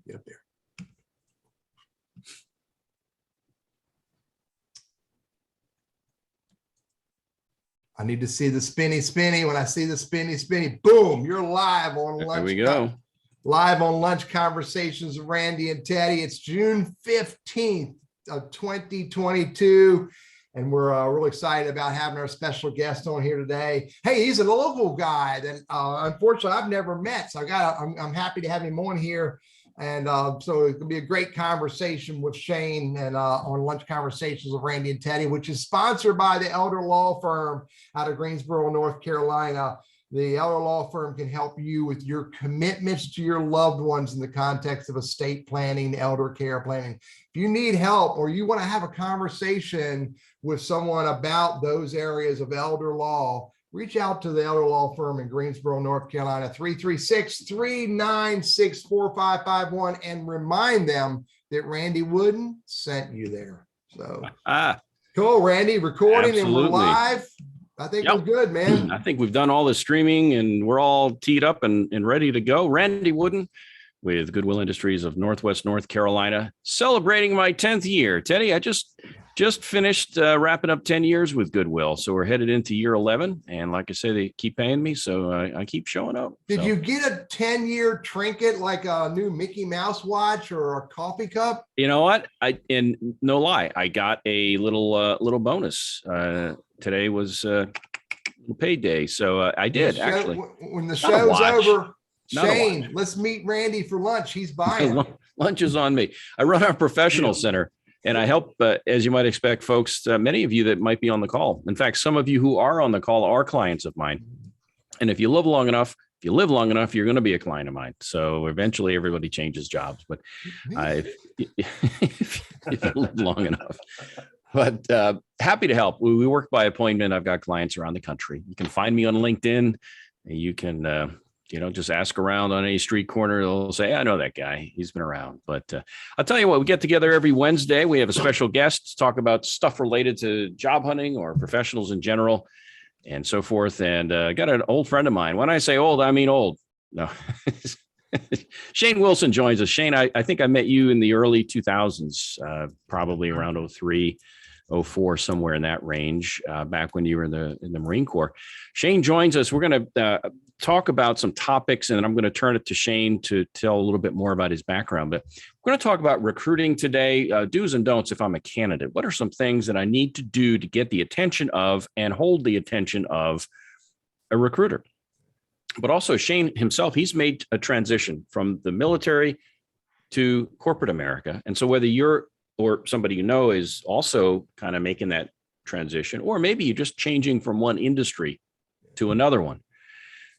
Get up there. I need to see the spinny. When I see the spinny, boom, you're live on lunch. There we go. Live on Lunch Conversations with Randy and Teddy. It's June 15th of 2022. And we're really excited about having our special guest on here today. Hey, he's a local guy that unfortunately I've never met. So I'm happy to have him on here. And so it's gonna be a great conversation with Shane and on Lunch Conversations with Randy and Teddy, which is sponsored by the Elder Law Firm out of Greensboro, North Carolina. The Elder Law Firm can help you with your commitments to your loved ones in the context of estate planning, elder care planning. If you need help or you want to have a conversation with someone about those areas of elder law, reach out to the Elder Law Firm in Greensboro, North Carolina, 336-396-4551, and remind them that Randy Wooden sent you there. So cool, Randy, recording. Absolutely. And we're live. I think we're good, man. I think we've done all the streaming and we're all teed up and ready to go. Randy Wooden with Goodwill Industries of Northwest North Carolina, celebrating my 10th year. Teddy, I just finished wrapping up 10 years with Goodwill. So we're headed into year 11. And like I say, they keep paying me. So I keep showing up. Did you get a 10-year trinket like a new Mickey Mouse watch or a coffee cup? You know what? And no lie, I got a little bonus. Today was payday. So I did actually. When the show's over, Shane, let's meet Randy for lunch. He's buying. Lunch is on me. I run our professional center. And I help, as you might expect, folks, many of you that might be on the call. In fact, some of you who are on the call are clients of mine. And if you live long enough, you're going to be a client of mine. So eventually everybody changes jobs. But if you live long enough. But happy to help. We work by appointment. I've got clients around the country. You can find me on LinkedIn. You can just ask around on any street corner. They'll say, I know that guy. He's been around. But I'll tell you what, we get together every Wednesday. We have a special guest to talk about stuff related to job hunting or professionals in general and so forth. And I got an old friend of mine. When I say old, I mean old. No. Shane Wilson joins us. Shane, I think I met you in the early 2000s, probably around 03. 04, somewhere in that range, back when you were in the Marine Corps. Shane joins us. We're going to talk about some topics, and I'm going to turn it to Shane to tell a little bit more about his background. But we're going to talk about recruiting today, do's and don'ts if I'm a candidate. What are some things that I need to do to get the attention of and hold the attention of a recruiter? But also Shane himself, he's made a transition from the military to corporate America. And so whether you're or somebody you know is also kind of making that transition, or maybe you're just changing from one industry to another one.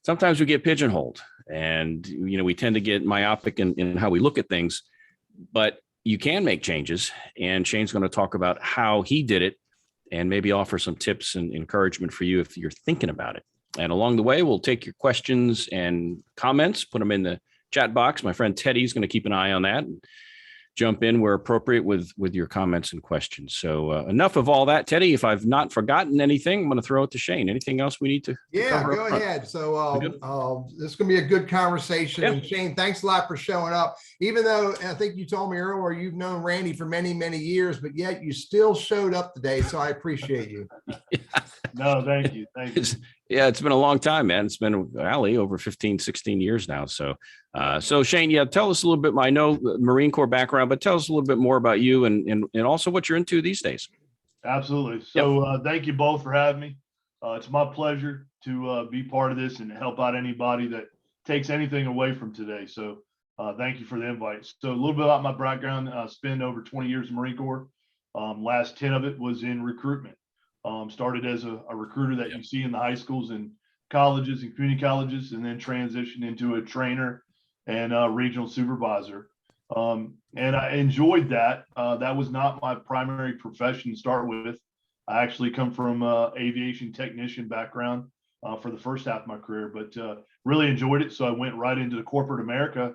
Sometimes we get pigeonholed and, we tend to get myopic in how we look at things, but you can make changes. And Shane's going to talk about how he did it and maybe offer some tips and encouragement for you if you're thinking about it. And along the way, we'll take your questions and comments, put them in the chat box. My friend Teddy's going to keep an eye on that and jump in where appropriate with your comments and questions. So enough of all that, Teddy. If I've not forgotten anything, I'm going to throw it to Shane. Anything else we need to? Yeah, go ahead. So this is going to be a good conversation. Yeah. And Shane, thanks a lot for showing up. Even though I think you told me earlier you've known Randy for many, many years, but yet you still showed up today. So I appreciate you. No, thank you. Thank you. It's been a long time, man. It's been over 15, 16 years now. So Shane, tell us a little bit. I know Marine Corps background, but tell us a little bit more about you and also what you're into these days. Absolutely. So thank you both for having me. It's my pleasure to be part of this and help out anybody that takes anything away from today. So thank you for the invite. So a little bit about my background. Spent over 20 years in Marine Corps. Last 10 of it was in recruitment. Started as a recruiter that you see in the high schools and colleges and community colleges, and then transitioned into a trainer and a regional supervisor. And I enjoyed that. That was not my primary profession to start with. I actually come from aviation technician background for the first half of my career, but really enjoyed it. So I went right into the corporate America,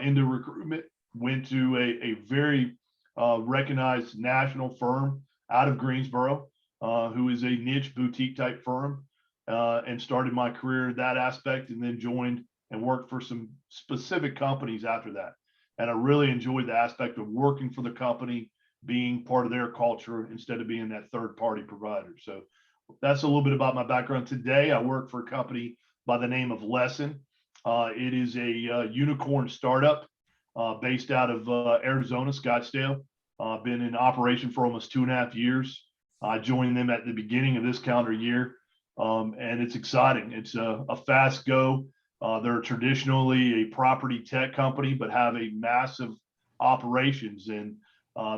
into recruitment, went to a very recognized national firm out of Greensboro, who is a niche boutique type firm, and started my career that aspect, and then joined and worked for some specific companies after that. And I really enjoyed the aspect of working for the company, being part of their culture instead of being that third party provider. So that's a little bit about my background. Today, I work for a company by the name of Lessen. It is a unicorn startup based out of Arizona, Scottsdale. Been in operation for almost 2.5 years. I joined them at the beginning of this calendar year, and it's exciting. It's a fast go. They're traditionally a property tech company, but have a massive operations, and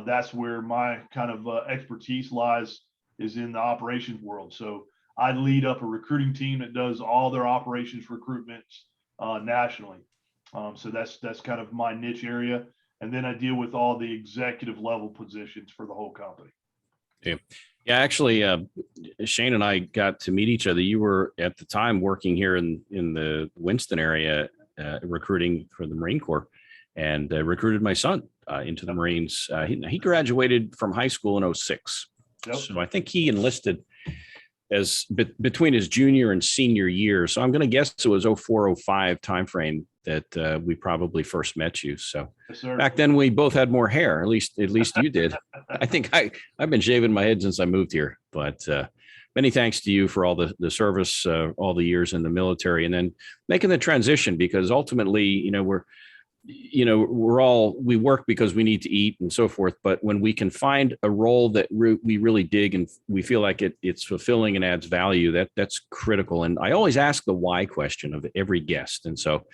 that's where my kind of expertise lies, is in the operations world. So I lead up a recruiting team that does all their operations recruitments nationally. So that's kind of my niche area. And then I deal with all the executive level positions for the whole company. Yeah, actually, Shane and I got to meet each other. You were at the time working here in the Winston area, recruiting for the Marine Corps, and recruited my son into the Marines. He graduated from high school in 2006. Yep. So I think he enlisted as between his junior and senior year. So I'm going to guess it was 04, 05 timeframe that we probably first met you. So Yes, sir. back then we both had more hair. At least you did. I think I've been shaving my head since I moved here. But many thanks to you for all the service, all the years in the military, and then making the transition, because ultimately, we work because we need to eat and so forth. But when we can find a role that we really dig and we feel like it's fulfilling and adds value, that's critical. And I always ask the why question of every guest. And so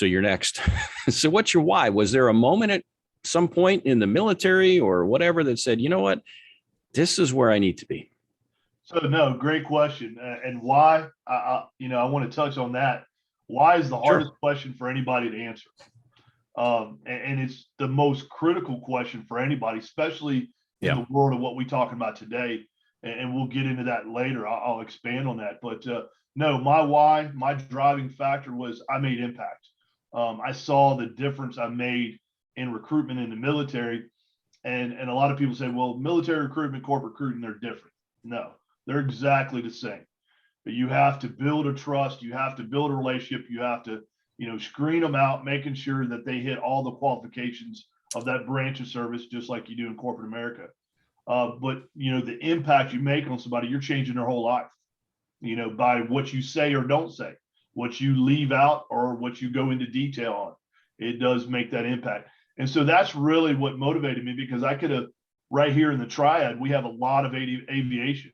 you're next. So what's your why? Was there a moment at some point in the military or whatever that said, you know what, this is where I need to be? So no, great question. And why, I want to touch on that. Why is the hardest question for anybody to answer. And it's the most critical question for anybody, especially in the world of what we're talking about today. And we'll get into that later. I'll expand on that. But no, my why, my driving factor was I made impact. I saw the difference I made in recruitment in the military. And a lot of people say, well, military recruitment, corporate recruiting, they're different. No, they're exactly the same. But you have to build a trust. You have to build a relationship. You have to, screen them out, making sure that they hit all the qualifications of that branch of service, just like you do in corporate America. But, the impact you make on somebody, you're changing their whole life, by what you say or don't say, what you leave out or what you go into detail on. It does make that impact. And so that's really what motivated me, because I could have, right here in the triad, we have a lot of aviation.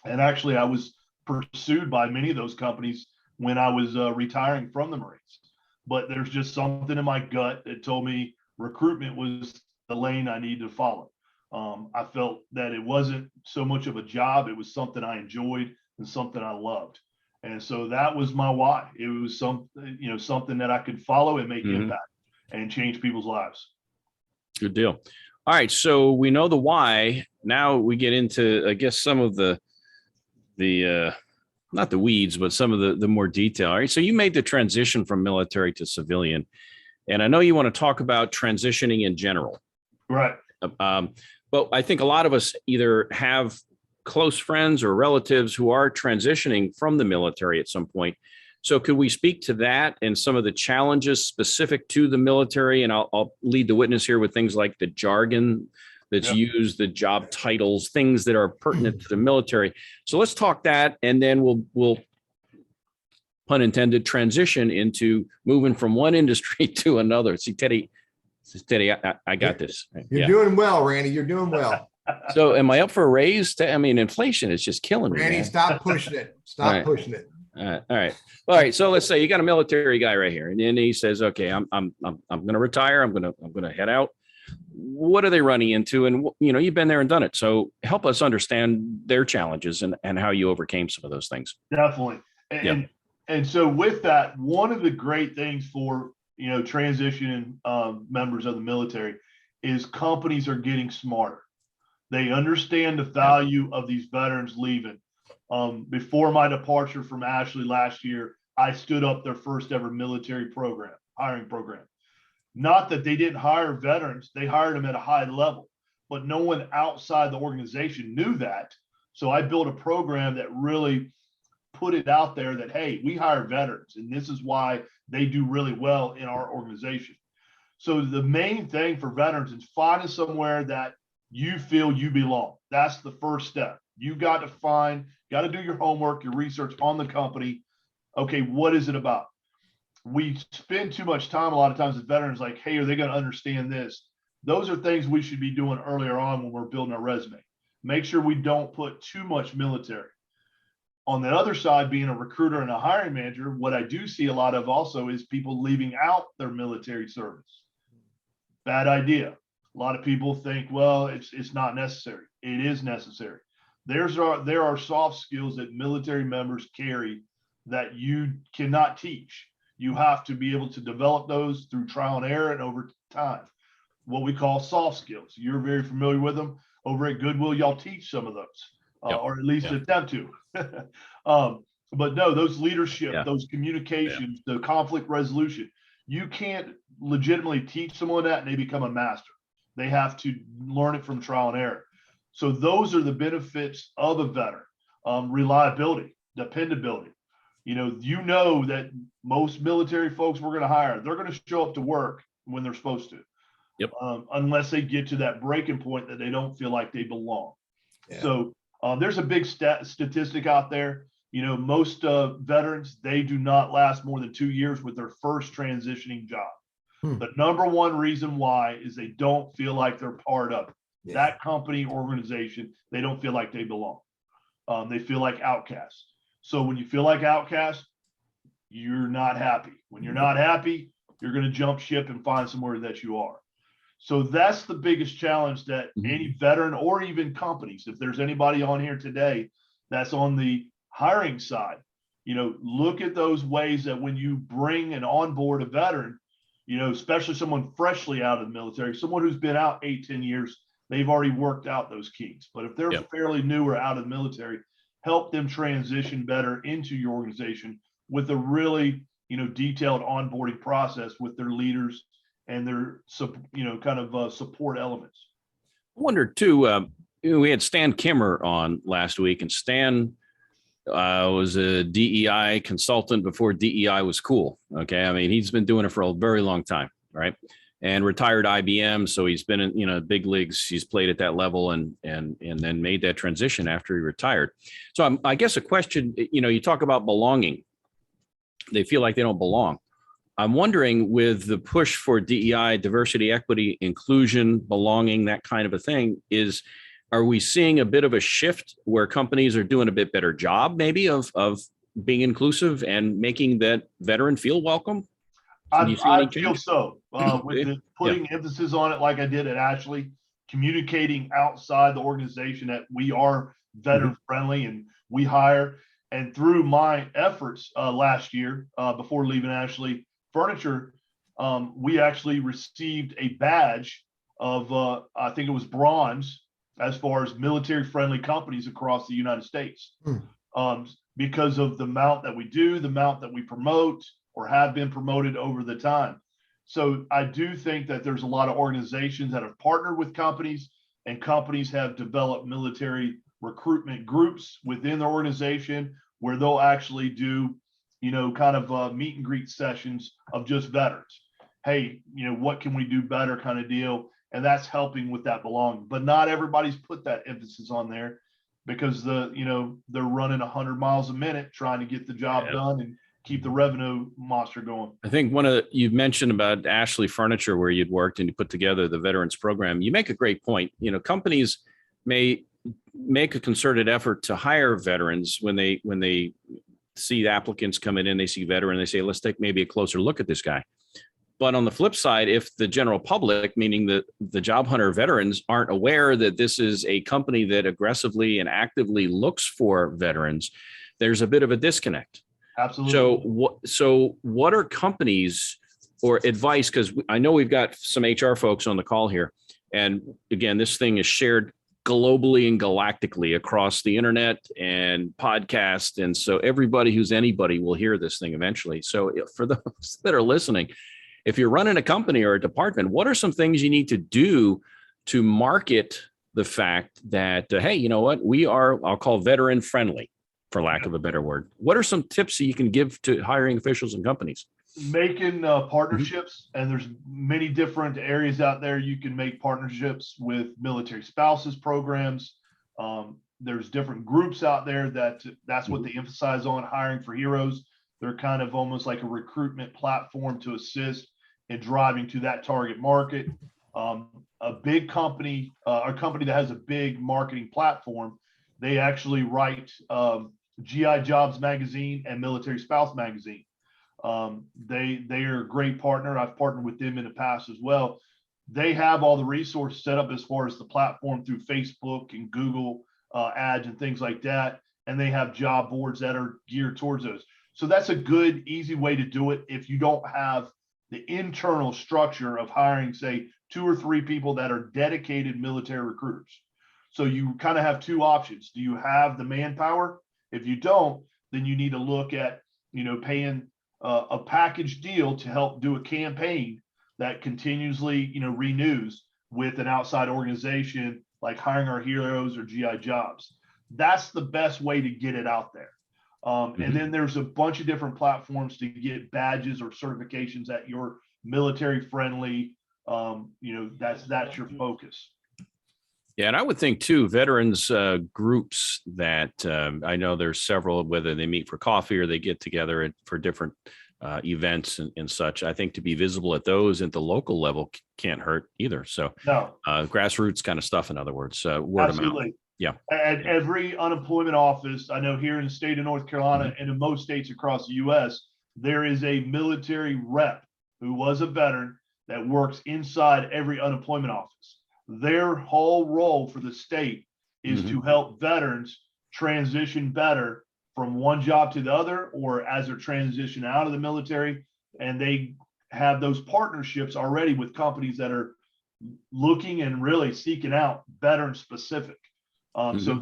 And actually, I was pursued by many of those companies when I was retiring from the Marines. But there's just something in my gut that told me recruitment was the lane I needed to follow. I felt that it wasn't so much of a job. It was something I enjoyed and something I loved. And so that was my why. It was something that I could follow and make impact and change people's lives. Good deal. All right. So we know the why. Now we get into, I guess, some of the not the weeds, but some of the more detail. All right. So you made the transition from military to civilian, and I know you want to talk about transitioning in general. Right. But I think a lot of us either have close friends or relatives who are transitioning from the military at some point. So could we speak to that and some of the challenges specific to the military? And I'll lead the witness here with things like the jargon that's used, the job titles, things that are pertinent to the military. So let's talk that, and then we'll pun intended, transition into moving from one industry to another. See, Teddy, I got this. You're doing well, Randy. You're doing well. So am I up for a raise? I mean, inflation is just killing me. Randy, man. stop pushing it. Stop pushing it. All right. So let's say you got a military guy right here, and then he says, "Okay, I'm going to retire. I'm going to head out." What are they running into? And you've been there and done it. So help us understand their challenges and how you overcame some of those things. Definitely. And so with that, one of the great things for transitioning members of the military is companies are getting smarter. They understand the value of these veterans leaving. Before my departure from Ashley last year, I stood up their first ever military hiring program. Not that they didn't hire veterans, they hired them at a high level, but no one outside the organization knew that. So I built a program that really put it out there that, hey, we hire veterans, and this is why they do really well in our organization. So the main thing for veterans is finding somewhere that you feel you belong. That's the first step. You got to do your homework, your research on the company. Okay, what is it about? We spend too much time a lot of times as veterans, like, hey, are they going to understand this? Those are things we should be doing earlier on when we're building our resume. Make sure we don't put too much military. On the other side, being a recruiter and a hiring manager, what I do see a lot of also is people leaving out their military service. Bad idea. A lot of people think, well, it's not necessary. It is necessary. There are soft skills that military members carry that you cannot teach. You have to be able to develop those through trial and error and over time. What we call soft skills. You're very familiar with them. Over at Goodwill, y'all teach some of those, or at least attempt to. But no, those leadership, those communications, the conflict resolution, you can't legitimately teach someone that and they become a master. They have to learn it from trial and error. So those are the benefits of a veteran. Reliability, dependability. You know that most military folks we're going to hire, they're going to show up to work when they're supposed to. Yep. Unless they get to that breaking point that they don't feel like they belong. Yeah. So there's a big statistic out there. Most veterans, they do not last more than 2 years with their first transitioning job. The number one reason why is they don't feel like they're part of that company, organization. They don't feel like they belong. They feel like outcasts. So when you feel like outcasts, you're not happy. When you're not happy, you're going to jump ship and find somewhere that you are. So that's the biggest challenge that any veteran or even companies, if there's anybody on here today that's on the hiring side, look at those ways that when you bring and onboard a veteran, especially someone freshly out of the military, someone who's been out 8-10 years, they've already worked out those kinks. But if they're fairly new or out of the military, help them transition better into your organization with a really, detailed onboarding process with their leaders and their, support elements. I wonder too, we had Stan Kimmer on last week, and Stan was a DEI consultant before DEI was cool. Okay. I mean, he's been doing it for a very long time. Right. And retired IBM. So he's been in, big leagues. He's played at that level and then made that transition after he retired. So I guess a question, you talk about belonging. They feel like they don't belong. I'm wondering, with the push for DEI, diversity, equity, inclusion, belonging, that kind of a thing, are we seeing a bit of a shift where companies are doing a bit better job maybe of being inclusive and making that veteran feel welcome? I feel so. With putting emphasis on it like I did at Ashley, communicating outside the organization that we are veteran friendly and we hire. And through my efforts last year, before leaving Ashley Furniture, we actually received a badge of, I think it was bronze, as far as military friendly companies across the United States, because of the amount that we do, the amount that we promote or have been promoted over the time. So I do think that there's a lot of organizations that have partnered with companies, and companies have developed military recruitment groups within their organization where they'll actually do, kind of meet and greet sessions of just veterans. Hey, what can we do better kind of deal? And that's helping with that belonging. But not everybody's put that emphasis on there because they're running 100 miles a minute trying to get the job done and keep the revenue monster going. I think you mentioned about Ashley Furniture, where you'd worked and you put together the veterans program. You make a great point. Companies may make a concerted effort to hire veterans when they see the applicants coming in, they see veteran, they say, let's take maybe a closer look at this guy. But on the flip side, if the general public, meaning the job hunter veterans, aren't aware that this is a company that aggressively and actively looks for veterans, there's a bit of a disconnect. Absolutely. So what are companies or advice? Because I know we've got some HR folks on the call here. And again, this thing is shared globally and galactically across the internet and podcast. And so everybody who's anybody will hear this thing eventually. So for those that are listening, if you're running a company or a department, what are some things you need to do to market the fact that, hey, you know what, we are, I'll call veteran friendly, for lack of a better word. What are some tips that you can give to hiring officials and companies? making partnerships, and there's many different areas out there you can make partnerships with military spouses programs. There's different groups out there that's what they emphasize on, hiring for heroes. They're kind of almost like a recruitment platform to assist in driving to that target market. A big company, a company that has a big marketing platform, they actually write GI Jobs magazine and Military Spouse magazine. They are a great partner. I've partnered with them in the past as well. They have all the resources set up as far as the platform through Facebook and Google ads and things like that. And they have job boards that are geared towards those. So that's a good, easy way to do it if you don't have the internal structure of hiring, say, 2 or 3 people that are dedicated military recruiters. So you kind of have 2 options. Do you have the manpower? If you don't, then you need to look at, paying a package deal to help do a campaign that continuously, renews with an outside organization like Hiring Our Heroes or GI Jobs. That's the best way to get it out there. And then there's a bunch of different platforms to get badges or certifications that you're military friendly. That's your focus. Yeah, and I would think too, veterans groups that I know there's several, whether they meet for coffee or they get together for different events and such. I think to be visible at those at the local level can't hurt either. So No, grassroots kind of stuff, in other words, word of mouth. Yeah. At every unemployment office, I know here in the state of North Carolina and in most states across the U.S., there is a military rep who was a veteran that works inside every unemployment office. Their whole role for the state is to help veterans transition better from one job to the other, or as they're transitioning out of the military. And they have those partnerships already with companies that are looking and really seeking out veteran specific. So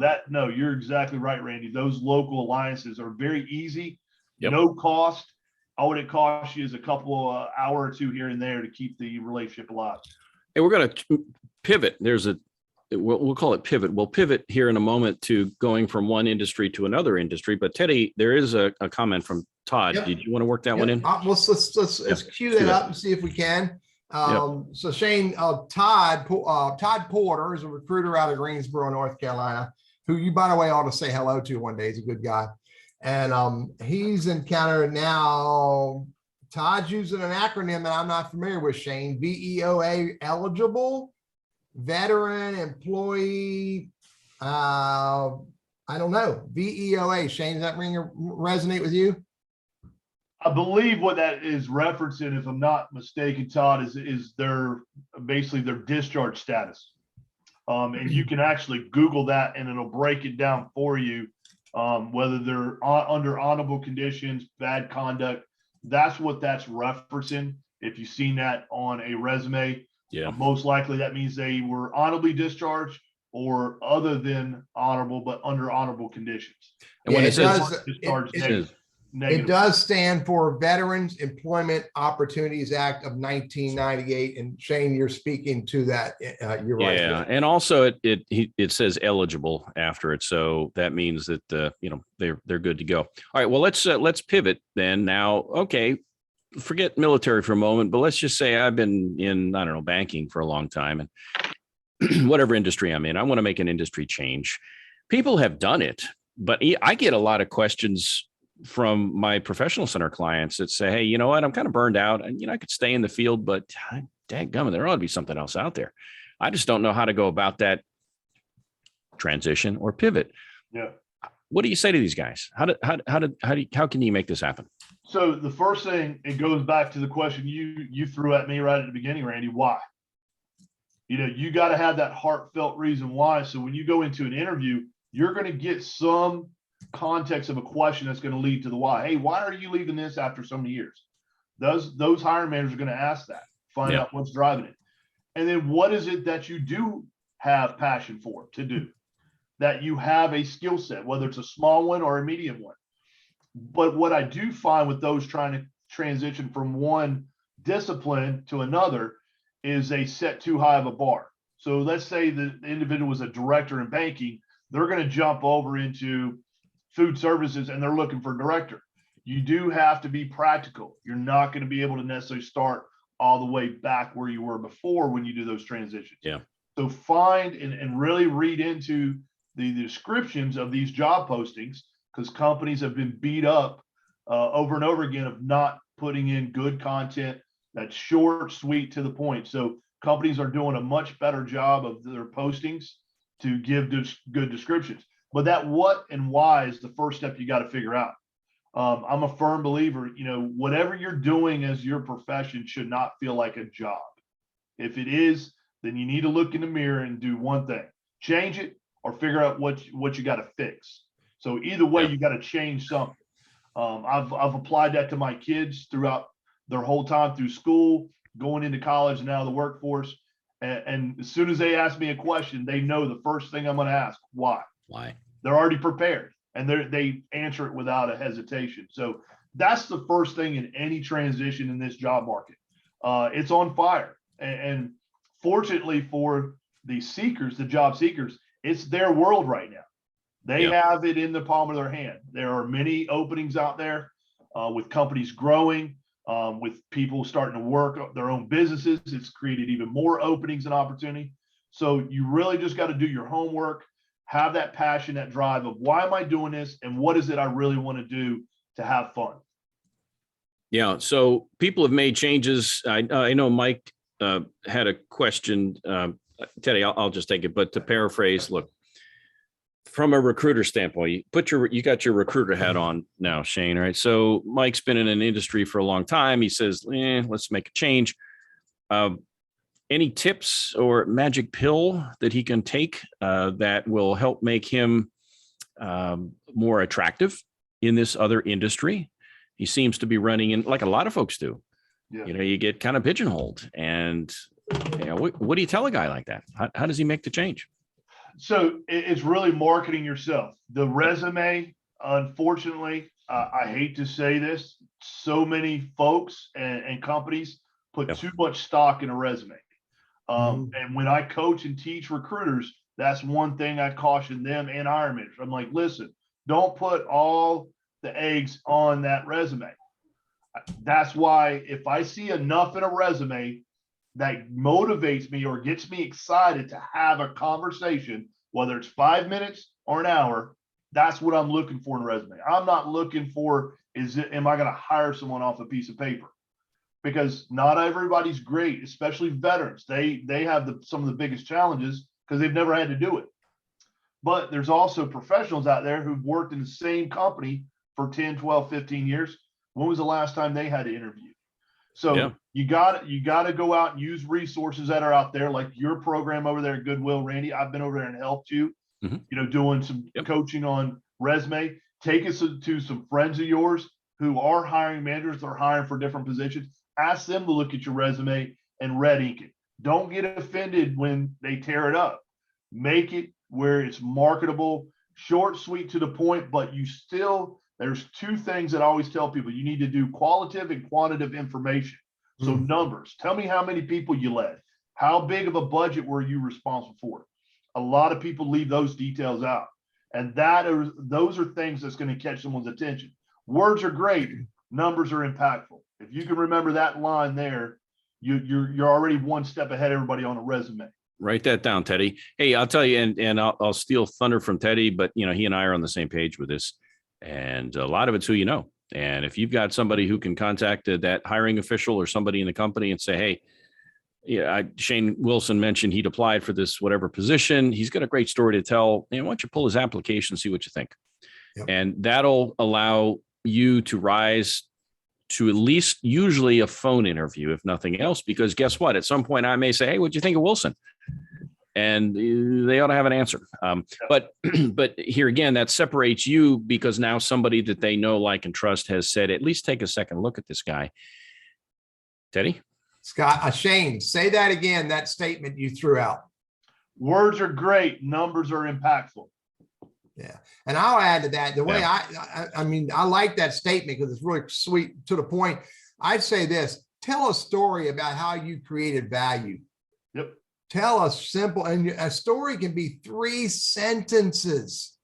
you're exactly right, Randy. Those local alliances are very easy, no cost. All it costs you is a couple hour or 2 here and there to keep the relationship alive. And we're going to pivot. We'll call it pivot. We'll pivot here in a moment to going from one industry to another industry. But Teddy, there is a comment from Todd. Yep. Did you want to work that one in? Let's cue that up and see if we can. So Shane, Todd Porter is a recruiter out of Greensboro, North Carolina, who you, by the way, ought to say hello to one day. He's a good guy. And he's encountered now, Todd's using an acronym that I'm not familiar with, Shane, VEOA eligible, veteran, employee, I don't know, VEOA. Shane, does that resonate with you? I believe what that is referencing, if I'm not mistaken, Todd, is their discharge status. And you can actually Google that and it'll break it down for you, whether they're under honorable conditions, bad conduct. That's what that's referencing. If you've seen that on a resume, most likely that means they were honorably discharged or other than honorable, but under honorable conditions. And when it says discharge negative. It does stand for Veterans Employment Opportunities Act of 1998. And Shane, you're speaking to that. You're right. Yeah, and also it says eligible after it, so that means that they're good to go. All right, well let's pivot then. Now, okay, forget military for a moment, but let's just say I've been in banking for a long time, and whatever industry I'm in, I want to make an industry change. People have done it, but I get a lot of questions from my professional center clients that say, hey, you know what, I'm kind of burned out and, I could stay in the field, but dadgummit, there ought to be something else out there. I just don't know how to go about that transition or pivot. Yeah. What do you say to these guys? How can you make this happen? So the first thing, it goes back to the question you threw at me right at the beginning, Randy, why? You got to have that heartfelt reason why. So when you go into an interview, you're going to get some context of a question that's going to lead to the why. Hey, why are you leaving this after so many years? Those hiring managers are going to ask that, find out what's driving it. And then what is it that you do have passion for to do, that you have a skill set, whether it's a small one or a medium one. But what I do find with those trying to transition from one discipline to another is they set too high of a bar. So let's say the individual was a director in banking, they're going to jump over into food services and they're looking for a director. you do have to be practical. You're not going to be able to necessarily start all the way back where you were before when you do those transitions. Yeah. So find and really read into the descriptions of these job postings, because companies have been beat up over and over again of not putting in good content that's short, sweet, to the point. So companies are doing a much better job of their postings to give good descriptions. But that what and why is the first step you got to figure out. I'm a firm believer, whatever you're doing as your profession should not feel like a job. If it is, then you need to look in the mirror and do one thing: change it or figure out what you got to fix. So either way, you got to change something. I've applied that to my kids throughout their whole time through school, going into college and now the workforce. And as soon as they ask me a question, they know the first thing I'm going to ask: why? Why? They're already prepared, and they answer it without a hesitation. So that's the first thing in any transition in this job market. It's on fire. And fortunately for the seekers, the job seekers, it's their world right now. They have it in the palm of their hand. There are many openings out there with companies growing, with people starting to work their own businesses. It's created even more openings and opportunity. So you really just got to do your homework, have that passion, that drive of why am I doing this and what is it I really want to do to have fun. Yeah. So people have made changes. I know Mike had a question. Teddy, I'll just take it. But to paraphrase, look, from a recruiter standpoint, you got your recruiter hat on now, Shane. Right. So Mike's been in an industry for a long time. He says, let's make a change. Any tips or magic pill that he can take that will help make him more attractive in this other industry? He seems to be running in like a lot of folks do. Yeah. You get kind of pigeonholed. And what do you tell a guy like that? How does he make the change? So it's really marketing yourself. The resume, unfortunately, I hate to say this, so many folks and companies put too much stock in a resume. And when I coach and teach recruiters, that's one thing I caution them and hiring managers. I'm like, listen, don't put all the eggs on that resume. That's why if I see enough in a resume that motivates me or gets me excited to have a conversation, whether it's 5 minutes or an hour, that's what I'm looking for in a resume. I'm not looking for, am I going to hire someone off a piece of paper? Because not everybody's great, especially veterans. They have some of the biggest challenges because they've never had to do it. But there's also professionals out there who've worked in the same company for 10, 12, 15 years. When was the last time they had to interview? So you got to go out and use resources that are out there, like your program over there at Goodwill, Randy. I've been over there and helped you, doing some coaching on resume. Take us to some friends of yours who are hiring managers or hiring for different positions. Ask them to look at your resume and red ink it. Don't get offended when they tear it up. Make it where it's marketable, short, sweet, to the point, but there's two things that I always tell people. You need to do qualitative and quantitative information. So numbers, tell me how many people you led. How big of a budget were you responsible for? A lot of people leave those details out. And those are things that's going to catch someone's attention. Words are great. Numbers are impactful. If you can remember that line there, you're already one step ahead of everybody on a resume. Write that down, Teddy. Hey, I'll tell you, and I'll steal thunder from Teddy, but he and I are on the same page with this. And a lot of it's who you know. And if you've got somebody who can contact that hiring official or somebody in the company and say, hey, Shane Wilson mentioned he'd applied for this whatever position. He's got a great story to tell. Why don't you pull his application, see what you think? Yep. And that'll allow you to rise to at least usually a phone interview, if nothing else, because guess what? At some point I may say, hey, what'd you think of Wilson? And they ought to have an answer. But here again, that separates you because now somebody that they know, like, and trust has said, at least take a second look at this guy. Teddy? Scott, Shane, say that again, that statement you threw out. Words are great. Numbers are impactful. Yeah. And I'll add to that. The way I like that statement because it's really sweet to the point. I'd say this, tell a story about how you created value. Yep. Tell us simple, and a story can be 3 sentences.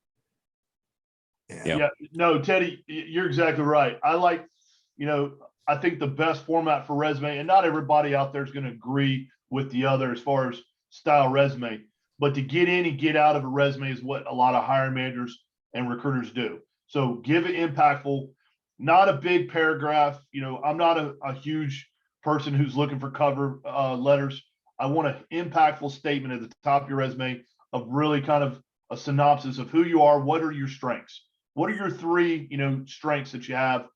Yeah, no, Teddy, you're exactly right. I think the best format for resume, and not everybody out there is going to agree with the other as far as style resume, but to get in and get out of a resume is what a lot of hiring managers and recruiters do. So give it impactful, not a big paragraph. I'm not a huge person who's looking for cover letters. I want an impactful statement at the top of your resume of really kind of a synopsis of who you are. What are your strengths? What are your three, strengths that you have?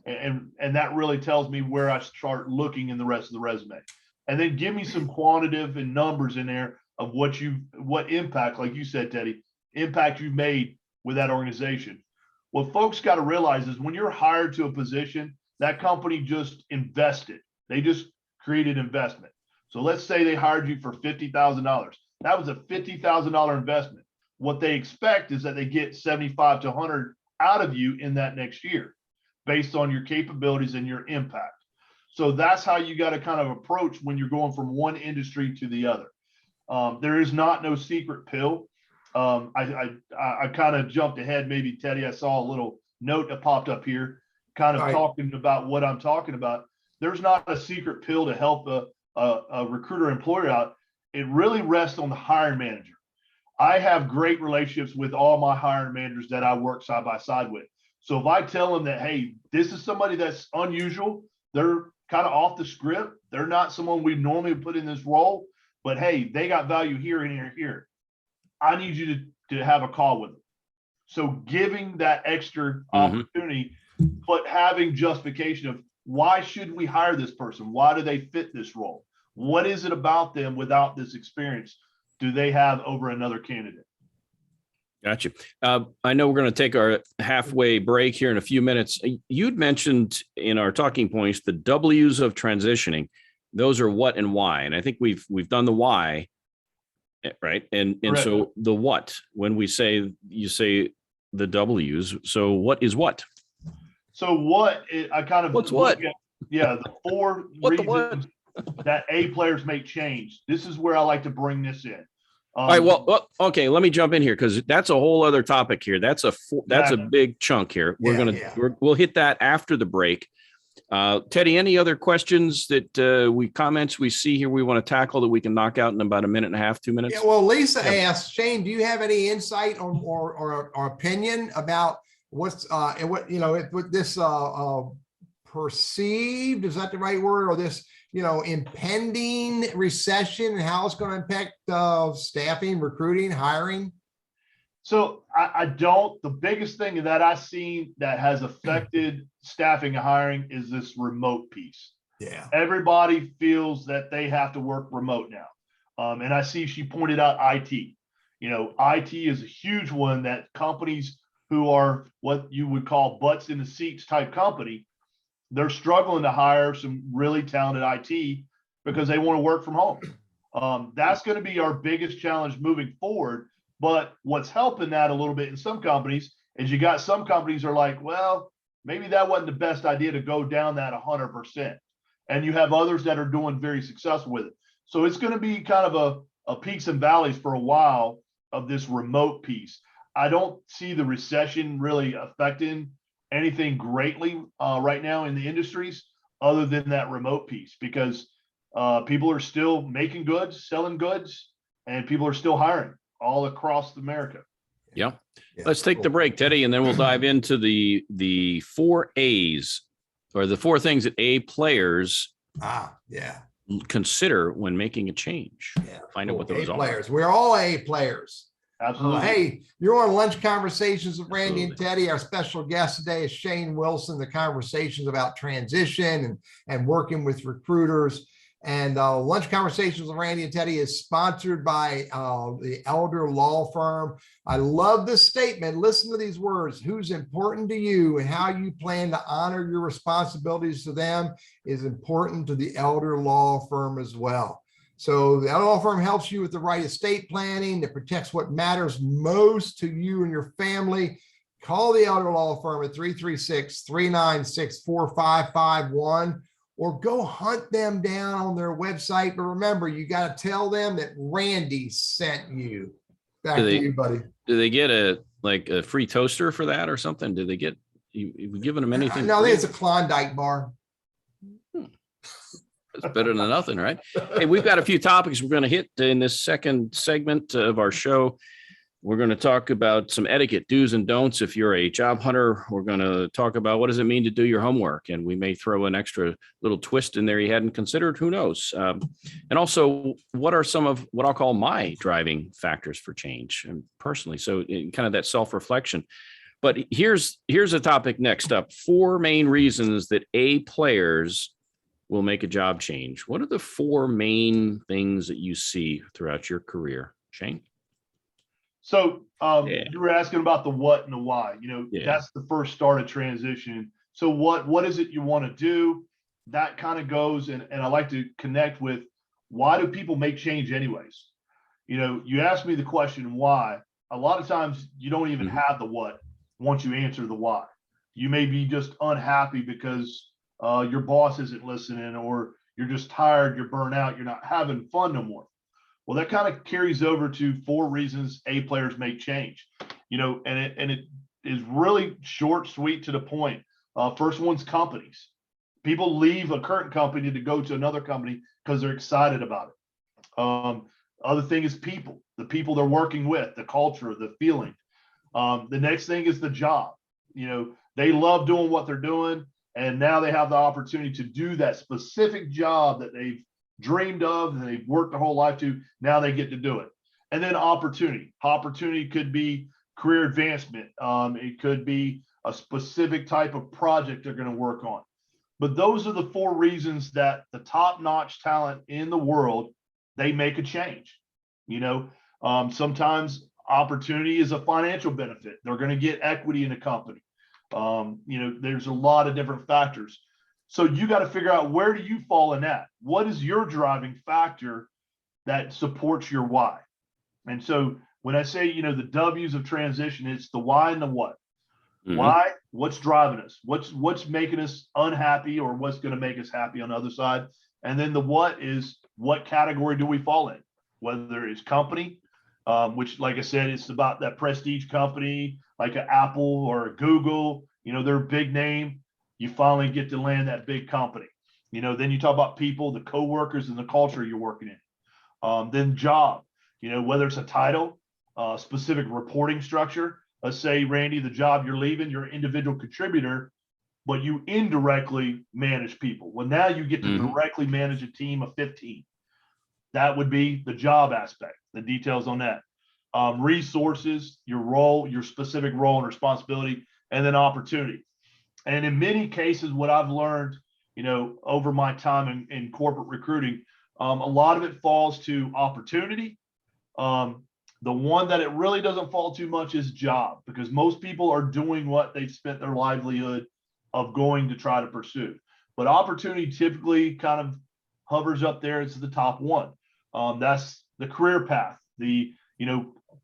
And that really tells me where I start looking in the rest of the resume. And then give me some quantitative and numbers in there of what impact, like you said, Teddy, impact you've made with that organization. What folks got to realize is when you're hired to a position, that company just invested. They just created investment. So let's say they hired you for $50,000. That was a $50,000 investment. What they expect is that they get 75 to 100 out of you in that next year based on your capabilities and your impact. So that's how you got to kind of approach when you're going from one industry to the other. There is no secret pill. I kind of jumped ahead, maybe, Teddy. I saw a little note that popped up here, kind of talking about what I'm talking about. There's not a secret pill to help a recruiter employer out. It really rests on the hiring manager. I have great relationships with all my hiring managers that I work side by side with. So if I tell them that, hey, this is somebody that's unusual, they're kind of off the script, they're not someone we normally put in this role, but hey, they got value here and here, here. I need you to have a call with them. So giving that extra opportunity, but having justification of why should we hire this person? Why do they fit this role? What is it about them without this experience do they have over another candidate? Gotcha. I know we're going to take our halfway break here in a few minutes. You'd mentioned in our talking points the W's of transitioning. Those are what and why. And I think we've done the why, right? And so the what, when you say the W's, so what is what? So what I kind of what's what? The four reasons that A players make change. This is where I like to bring this in. All right. Well, okay. Let me jump in here because that's a whole other topic here. That's a big chunk here. We'll hit that after the break. Teddy, any other questions that comments we see here we want to tackle that we can knock out in about a minute and a half, 2 minutes? Yeah. Well, Lisa asked, Shane, do you have any insight on or opinion about what's with this perceived, is that the right word, or this impending recession and how it's going to impact staffing, recruiting, hiring? So I don't. The biggest thing that I've seen that has affected staffing and hiring is this remote piece. Yeah. Everybody feels that they have to work remote now. And I see she pointed out IT. IT is a huge one that companies who are what you would call butts in the seats type company, they're struggling to hire some really talented IT because they want to work from home. That's going to be our biggest challenge moving forward. But what's helping that a little bit in some companies is you got some companies are like, well, maybe that wasn't the best idea to go down that 100%. And you have others that are doing very successful with it. So it's going to be kind of a peaks and valleys for a while of this remote piece. I don't see the recession really affecting anything greatly right now in the industries other than that remote piece, because people are still making goods, selling goods, and people are still hiring all across America. Yeah. Let's take the break, Teddy, and then we'll dive into the 4 A's, or the 4 things that A players consider when making a change. Find out what those are. We're all A players. Absolutely. Hey, you're on Lunch Conversations with Randy and Teddy. Our special guest today is Shane Wilson. The conversations about transition and working with recruiters. And Lunch Conversations with Randy and Teddy is sponsored by the Elder Law Firm. I love this statement. Listen to these words. Who's important to you and how you plan to honor your responsibilities to them is important to the Elder Law Firm as well. So the Elder Law Firm helps you with the right estate planning that protects what matters most to you and your family. Call the Elder Law Firm at 336-396-4551 or go hunt them down on their website. But remember, you got to tell them that Randy sent you. Back to you, buddy. Do they get a like a free toaster for that or something? Did they get you giving them anything? No, I free? think it's a Klondike bar. It's better than nothing, right? Hey, we've got a few topics we're going to hit in this second segment of our show. We're going to talk about some etiquette, do's and don'ts. If you're a job hunter, we're going to talk about what does it mean to do your homework. And we may throw an extra little twist in there you hadn't considered. Who knows? And also, what are some of what I'll call my driving factors for change and personally? So kind of that self-reflection. But here's a topic next up. 4 main reasons that A players will make a job change. What are the 4 main things that you see throughout your career, Shane? So you were asking about the what and the why. That's the first start of transition. So what is it you want to do? That kind of goes, and I like to connect with, why do people make change anyways? You asked me the question why. A lot of times you don't even have the what once you answer the why. You may be just unhappy because your boss isn't listening, or you're just tired, you're burnt out, you're not having fun no more. Well, that kind of carries over to 4 reasons A players make change, and it is really short, sweet, to the point. First one's companies. People leave a current company to go to another company because they're excited about it. Other thing is people, the people they're working with, the culture, the feeling. The next thing is the job. They love doing what they're doing, and now they have the opportunity to do that specific job that they've dreamed of and they've worked their whole life to. Now they get to do it. And then opportunity. Opportunity could be career advancement. It could be a specific type of project they're going to work on. But those are the 4 reasons that the top-notch talent in the world, they make a change. Sometimes opportunity is a financial benefit. They're going to get equity in a company. There's a lot of different factors. So you got to figure out, where do you fall in that? What is your driving factor that supports your why? And so when I say, the W's of transition, it's the why and the what. Why? What's driving us? What's making us unhappy, or what's going to make us happy on the other side? And then the what is, what category do we fall in? Whether it's company, which, like I said, it's about that prestige company, like an Apple or a Google, they're a big name. You finally get to land that big company. Then you talk about people, the coworkers, and the culture you're working in. Then job, whether it's a title, specific reporting structure. Let's say, Randy, the job you're leaving, you're an individual contributor, but you indirectly manage people. Well, now you get to directly manage a team of 15. That would be the job aspect, the details on that. Resources, your role, your specific role and responsibility, and then opportunity. And in many cases, what I've learned, over my time in corporate recruiting, a lot of it falls to opportunity. The one that it really doesn't fall too much is job, because most people are doing what they've spent their livelihood of going to try to pursue. But opportunity typically kind of hovers up there. It's the top one. That's the career path, the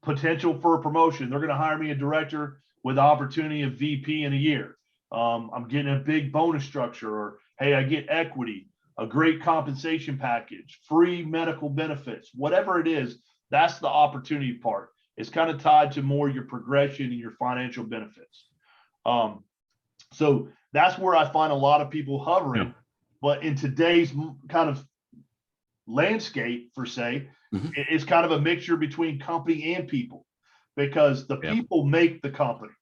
potential for a promotion. They're going to hire me a director with opportunity of VP in a year. I'm getting a big bonus structure, or hey, I get equity, a great compensation package, free medical benefits, whatever it is. That's the opportunity part. It's kind of tied to more your progression and your financial benefits. So that's where I find a lot of people hovering. Yeah. But in today's kind of landscape, per se, it's kind of a mixture between company and people, because the people make the company.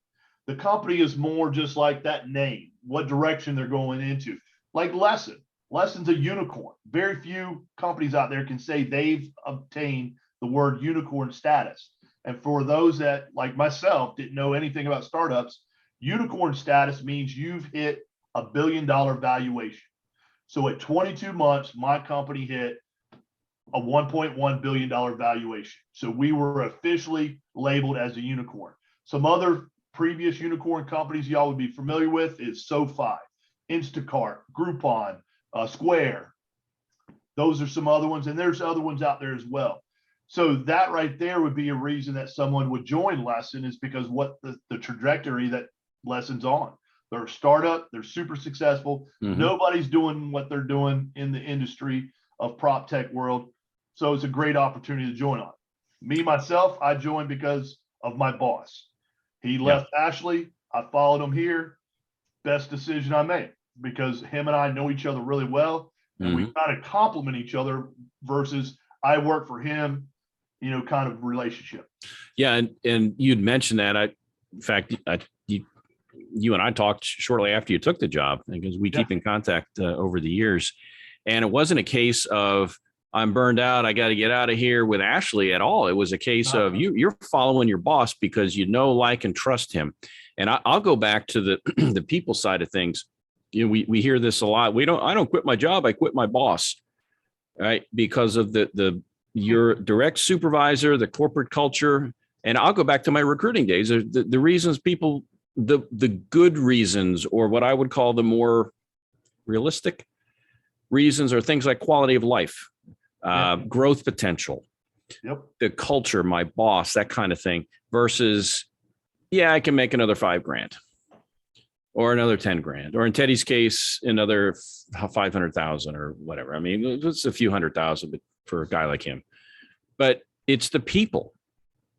The company is more just like that name, what direction they're going into. Like Lessen. Lessen's a unicorn. Very few companies out there can say they've obtained the word unicorn status. And for those that, like myself, didn't know anything about startups, unicorn status means you've hit $1 billion valuation. So at 22 months, my company hit a $1.1 billion valuation. So we were officially labeled as a unicorn. Some other previous unicorn companies y'all would be familiar with is SoFi, Instacart, Groupon, Square. Those are some other ones, and there's other ones out there as well. So that right there would be a reason that someone would join Lessen, is because what the trajectory that Lessen's on. They're a startup, they're super successful. Nobody's doing what they're doing in the industry of prop tech world. So it's a great opportunity to join on. Me, myself, I joined because of my boss. He left Ashley. I followed him here. Best decision I made, because him and I know each other really well, and we kind of complement each other versus I work for him, kind of relationship. Yeah. And you'd mentioned that. In fact, you and I talked shortly after you took the job, because we keep in contact over the years. And it wasn't a case of I'm burned out, I got to get out of here with Ashley at all. It was a case of you're following your boss because like, and trust him. And I'll go back to the the people side of things. We hear this a lot. I don't quit my job, I quit my boss, right? Because of your direct supervisor, the corporate culture. And I'll go back to my recruiting days. The reasons people, the good reasons, or what I would call the more realistic reasons, are things like quality of life, growth potential, the culture, my boss, that kind of thing, versus, I can make another $5,000 or another $10,000, or in Teddy's case, another 500,000 or whatever. I mean, it's a few $100,000 for a guy like him, but it's the people.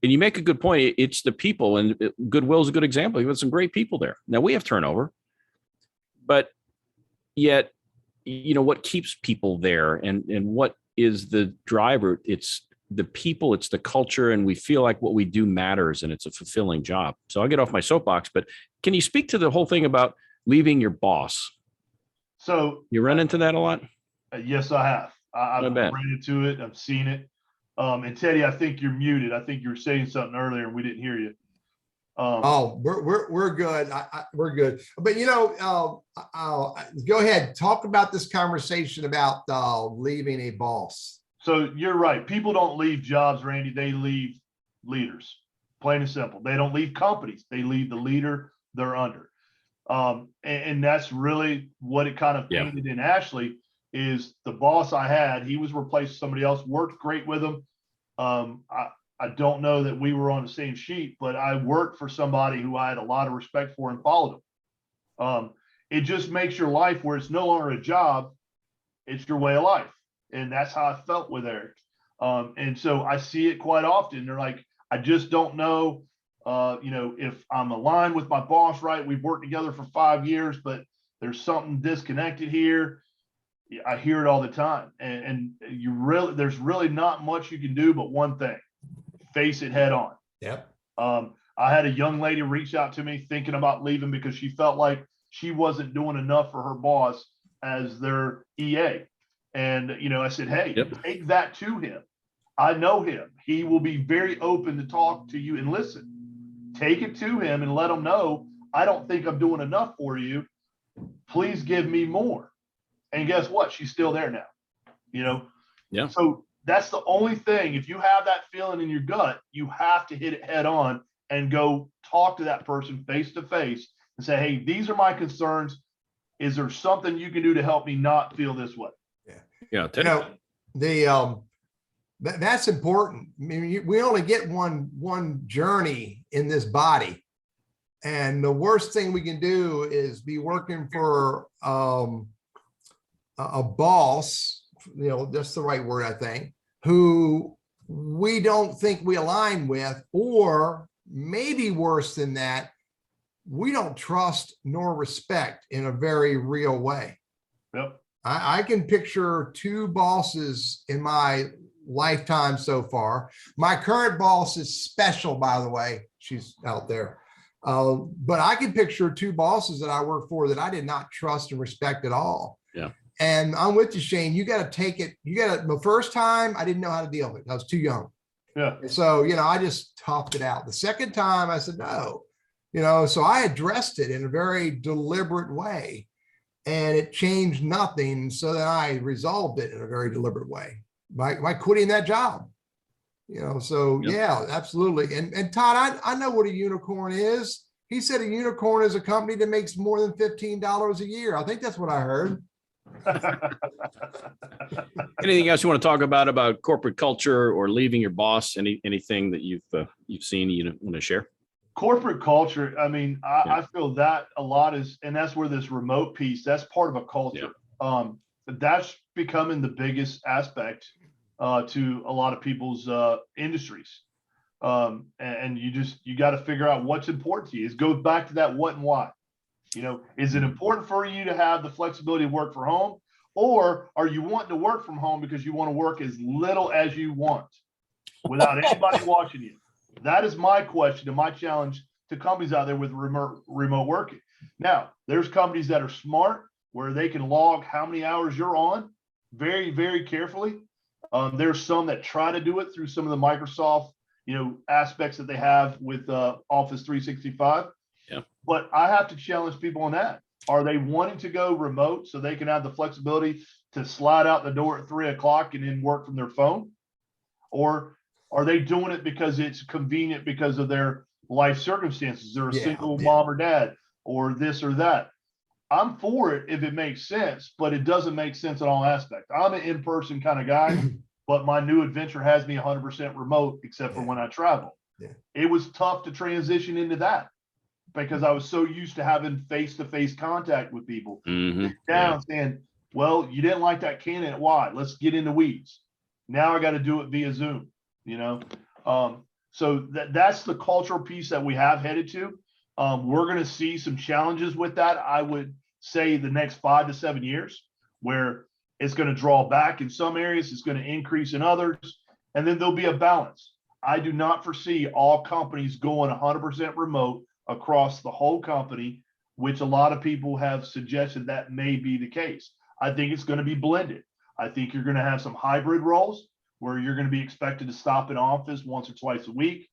And you make a good point. It's the people, and Goodwill is a good example. You have some great people there. Now we have turnover, but yet, what keeps people there, and what is the driver? It's the people, it's the culture, and we feel like what we do matters, and it's a fulfilling job. So I'll get off my soapbox, but can you speak to the whole thing about leaving your boss? So you run into that a lot? Yes, I have. I've ran into it. I've seen it. And Teddy, I think you're muted. I think you were saying something earlier and we didn't hear you. We're good. We're good. But go ahead. Talk about this conversation about leaving a boss. So you're right. People don't leave jobs, Randy. They leave leaders, plain and simple. They don't leave companies. They leave the leader they're under. And that's really what it kind of painted in Ashley. Is the boss I had, he was replaced with somebody else, worked great with him. I don't know that we were on the same sheet, but I worked for somebody who I had a lot of respect for and followed him. It just makes your life where it's no longer a job, it's your way of life. And that's how I felt with Eric. And so I see it quite often. They're like, I just don't know, if I'm aligned with my boss, right? We've worked together for 5 years, but there's something disconnected here. I hear it all the time, and there's really not much you can do but one thing: face it head on. Yep. I had a young lady reach out to me thinking about leaving because she felt like she wasn't doing enough for her boss as their EA. And, I said, hey, take that to him. I know him. He will be very open to talk to you and listen. Take it to him and let him know, I don't think I'm doing enough for you. Please give me more. And guess what? She's still there now, So that's the only thing. If you have that feeling in your gut, you have to hit it head on and go talk to that person face to face and say, hey, these are my concerns. Is there something you can do to help me not feel this way? That's important. I mean, we only get one journey in this body. And the worst thing we can do is be working for, a boss, that's the right word, I think, who we don't think we align with, or maybe worse than that, we don't trust nor respect in a very real way. Yep. I can picture 2 bosses in my lifetime so far. My current boss is special, by the way. She's out there. But I can picture 2 bosses that I work for that I did not trust and respect at all. Yeah. And I'm with you, Shane. You got to take it. The first time I didn't know how to deal with it. I was too young. Yeah. So, I just toughed it out. The second time I said, no, so I addressed it in a very deliberate way, and it changed nothing. So then I resolved it in a very deliberate way by quitting that job. Yeah, absolutely. And Todd, I know what a unicorn is. He said a unicorn is a company that makes more than $15 a year. I think that's what I heard. Anything else you want to talk about corporate culture or leaving your boss? Anything that you've seen you want to share? Corporate culture. I mean, I feel that a lot is, and that's where this remote piece, that's part of a culture. That's becoming the biggest aspect to a lot of people's industries. And you got to figure out what's important to you. It goes back to that what and why. Is it important for you to have the flexibility to work from home, or are you wanting to work from home because you want to work as little as you want without anybody watching you? That is my question and my challenge to companies out there with remote working. Now, there's companies that are smart where they can log how many hours you're on very, very carefully. There's some that try to do it through some of the Microsoft, aspects that they have with Office 365. Yeah. But I have to challenge people on that. Are they wanting to go remote so they can have the flexibility to slide out the door at 3 o'clock and then work from their phone? Or are they doing it because it's convenient because of their life circumstances? They're a single mom or dad or this or that. I'm for it if it makes sense, but it doesn't make sense in all aspects. I'm an in-person kind of guy, but my new adventure has me 100% remote, except for when I travel. Yeah. It was tough to transition into that because I was so used to having face-to-face contact with people. Saying, well, you didn't like that candidate. Why? Let's get into weeds. Now I got to do it via Zoom, So that's the cultural piece that we have headed to. We're going to see some challenges with that. I would say the next 5 to 7 years, where it's going to draw back in some areas, it's going to increase in others, and then there'll be a balance. I do not foresee all companies going 100% remote across the whole company, which a lot of people have suggested that may be the case. I think it's going to be blended. I think you're going to have some hybrid roles where you're going to be expected to stop in office once or twice a week.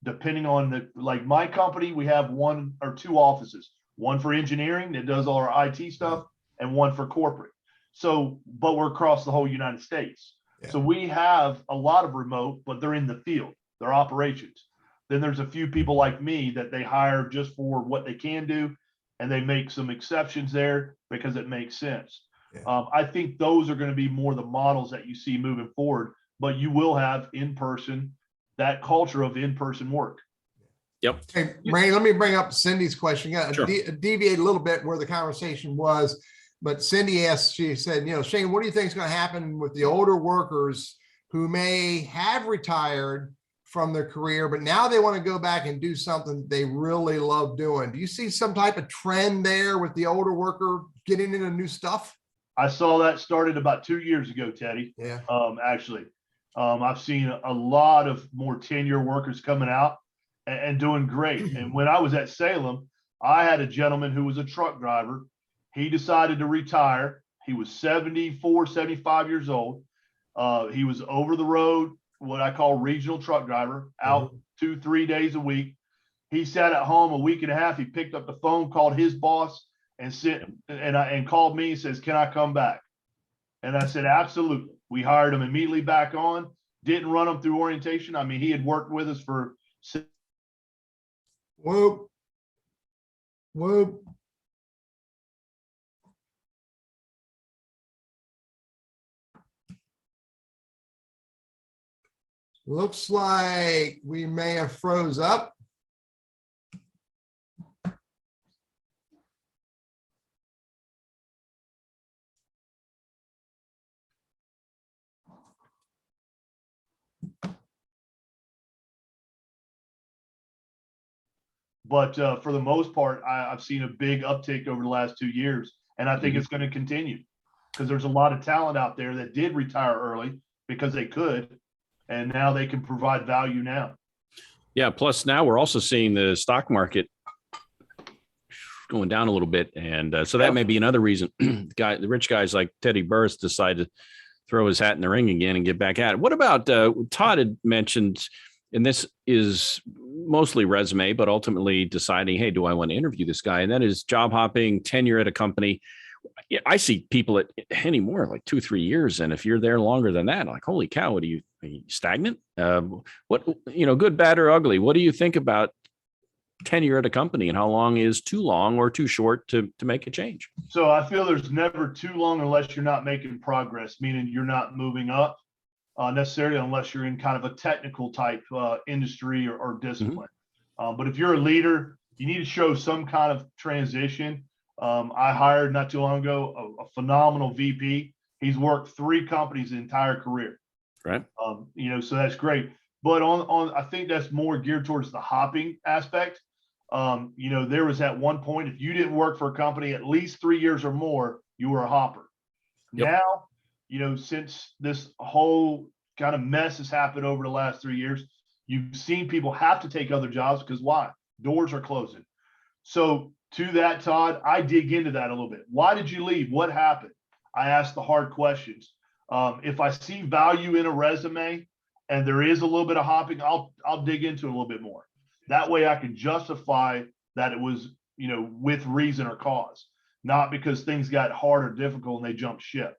Depending on like my company, we have 1 or 2 offices, one for engineering that does all our IT stuff and one for corporate. So, but we're across the whole United States. Yeah. So we have a lot of remote, but they're in the field, they're operations. Then there's a few people like me that they hire just for what they can do. And they make some exceptions there because it makes sense. Yeah. I think those are going to be more the models that you see moving forward, but you will have in-person, that culture of in-person work. Yep. Hey, Randy, let me bring up Cindy's question. Sure. Deviate a little bit where the conversation was, but Cindy asked, she said, Shane, what do you think is going to happen with the older workers who may have retired from their career, but now they want to go back and do something they really love doing? Do you see some type of trend there with the older worker getting into new stuff? I saw that started about 2 years ago, Teddy. Yeah. Actually, I've seen a lot of more tenure workers coming out and doing great. And when I was at Salem, I had a gentleman who was a truck driver. He decided to retire. He was 74, 75 years old. He was over the road, what I call regional truck driver, out 2-3 days a week. He sat at home a week and a half. He picked up the phone, called his boss, and called me and says, "Can I come back?" And I said, "Absolutely." We hired him immediately back on. Didn't run him through orientation. I mean, he had worked with us for. Whoop. Looks like we may have froze up. But for the most part, I've seen a big uptick over the last 2 years, and I think it's going to continue because there's a lot of talent out there that did retire early because they could, and now they can provide value now. Yeah. Plus, now we're also seeing the stock market going down a little bit, and so that may be another reason the rich guys like Teddy Burriss decide to throw his hat in the ring again and get back at it. What about Todd had mentioned, and this is mostly resume, but ultimately deciding, hey, do I want to interview this guy? And that is job hopping, tenure at a company. I see people at anymore like 2-3 years, and if you're there longer than that, like, holy cow, are you stagnant? What, good, bad, or ugly? What do you think about tenure at a company, and how long is too long or too short to make a change? So I feel there's never too long unless you're not making progress, meaning you're not moving up necessarily, unless you're in kind of a technical type industry or discipline. But if you're a leader, you need to show some kind of transition. I hired not too long ago a phenomenal VP. He's worked 3 companies the entire career. Right. So that's great. But I think that's more geared towards the hopping aspect. There was at one point, if you didn't work for a company at least 3 years or more, you were a hopper. Yep. Now, since this whole kind of mess has happened over the last 3 years, you've seen people have to take other jobs because why? Doors are closing. So to that, Todd, I dig into that a little bit. Why did you leave? What happened? I ask the hard questions. If I see value in a resume and there is a little bit of hopping, I'll dig into it a little bit more. That way I can justify that it was, with reason or cause, not because things got hard or difficult and they jumped ship.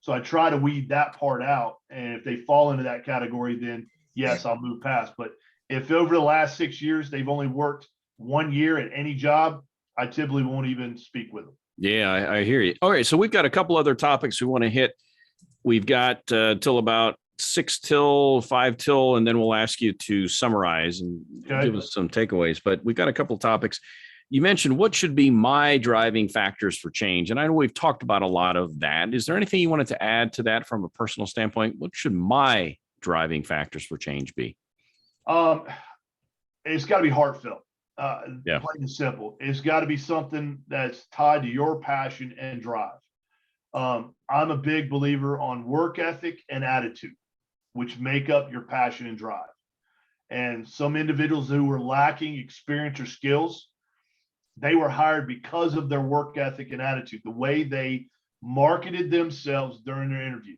So I try to weed that part out. And if they fall into that category, then yes, I'll move past. But if over the last 6 years, they've only worked 1 year at any job, I typically won't even speak with them. Yeah, I hear you. All right. So we've got a couple other topics we want to hit. We've got till about 6 till 5 till, and then we'll ask you to summarize and give us some takeaways. But we've got a couple topics. You mentioned what should be my driving factors for change. And I know we've talked about a lot of that. Is there anything you wanted to add to that from a personal standpoint? What should my driving factors for change be? It's got to be heartfelt. Yeah. Plain and simple. It's got to be something that's tied to your passion and drive. I'm a big believer on work ethic and attitude, which make up your passion and drive. And some individuals who were lacking experience or skills, they were hired because of their work ethic and attitude, the way they marketed themselves during their interview.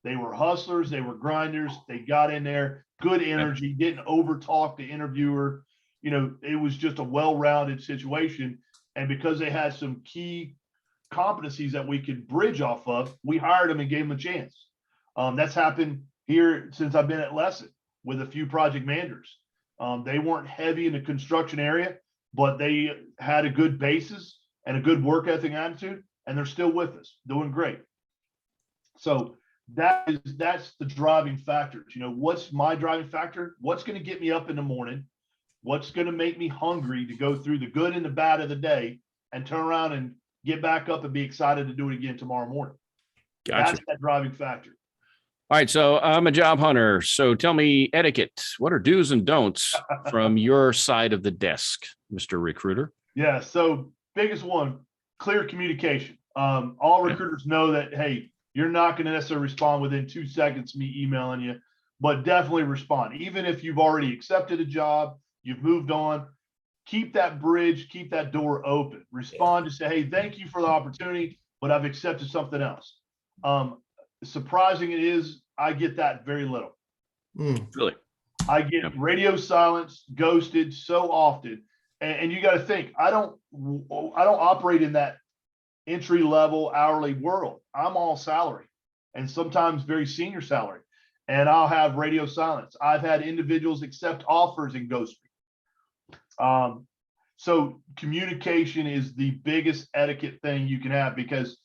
They were hustlers, they were grinders, they got in there, good energy, didn't overtalk the interviewer. It was just a well-rounded situation. And because they had some key competencies that we could bridge off of, we hired them and gave them a chance. That's happened here since I've been at Lessen with a few project managers. They weren't heavy in the construction area, but they had a good basis and a good work ethic attitude, and they're still with us, doing great. So that's the driving factors. What's my driving factor? What's going to get me up in the morning? What's going to make me hungry to go through the good and the bad of the day and turn around and get back up and be excited to do it again tomorrow morning? Gotcha. That's that driving factor. All right. So I'm a job hunter. So tell me etiquette. What are do's and don'ts from your side of the desk, Mr. Recruiter? Yeah. So biggest one, clear communication. All recruiters know that, hey, you're not going to necessarily respond within 2 seconds of me emailing you, but definitely respond. Even if you've already accepted a job, you've moved on, keep that bridge, keep that door open. Respond to say, hey, thank you for the opportunity, but I've accepted something else. Surprising it is, I get that very little. Really? I get radio silence, ghosted so often. And you got to think, I don't operate in that entry level hourly world. I'm all salary and sometimes very senior salary. And I'll have radio silence. I've had individuals accept offers and ghost me. So communication is the biggest etiquette thing you can have, because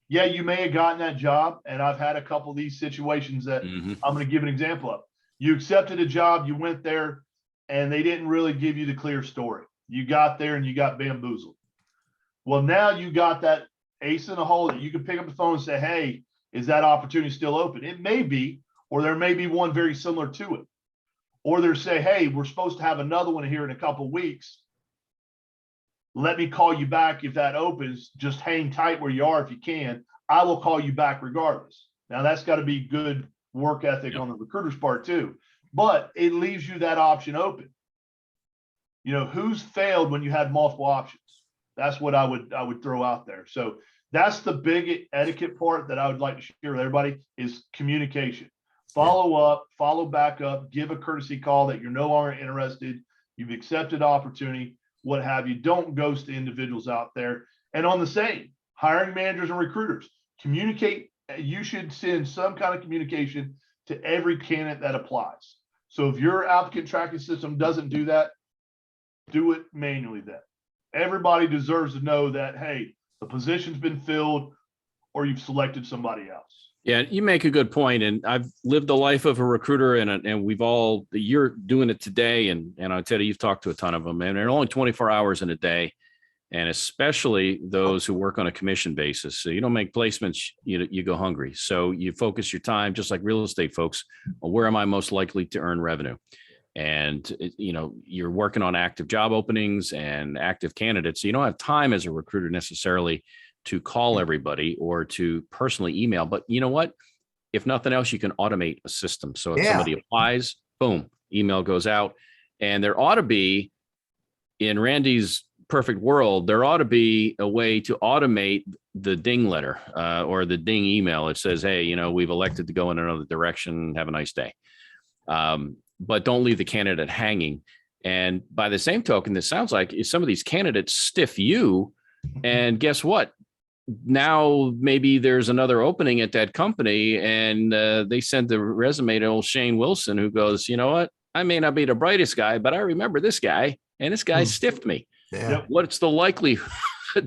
yeah, you may have gotten that job. And I've had a couple of these situations that I'm going to give an example of. You accepted a job, you went there, and they didn't really give you the clear story. You got there and you got bamboozled. Well, now you got that ace in the hole that you can pick up the phone and say, hey, is that opportunity still open? It may be, or there may be one very similar to it. Or they're say, hey, we're supposed to have another one here in a couple of weeks. Let me call you back if that opens. Just hang tight where you are if you can. I will call you back regardless. Now, that's got to be good work ethic on the recruiter's part too. But it leaves you that option open. Who's failed when you had multiple options? That's what I would throw out there. So that's the big etiquette part that I would like to share with everybody is communication. Follow up, follow back up, give a courtesy call that you're no longer interested. You've accepted opportunity, what have you. Don't ghost the individuals out there. And on the same, hiring managers and recruiters, communicate. You should send some kind of communication to every candidate that applies. So if your applicant tracking system doesn't do that, do it manually then. Everybody deserves to know that, hey, the position's been filled or you've selected somebody else. Yeah, you make a good point. And I've lived the life of a recruiter, and you're doing it today. And I tell you, you've talked to a ton of them, and they're only 24 hours in a day. and especially those who work on a commission basis. So you don't make placements, you go hungry. So you focus your time, just like real estate folks, on where am I most likely to earn revenue? And, you're working on active job openings and active candidates. So you don't have time as a recruiter necessarily to call everybody or to personally email. But you know what? If nothing else, you can automate a system. So if somebody applies, boom, email goes out. And there ought to be, in Randy's perfect world, there ought to be a way to automate the ding letter or the ding email. It says, hey, we've elected to go in another direction. Have a nice day. But don't leave the candidate hanging. And by the same token, this sounds like some of these candidates stiff you. And guess what? Now maybe there's another opening at that company, and they send the resume to old Shane Wilson, who goes, you know what? I may not be the brightest guy, but I remember this guy, and this guy stiffed me. Yeah. What's the likelihood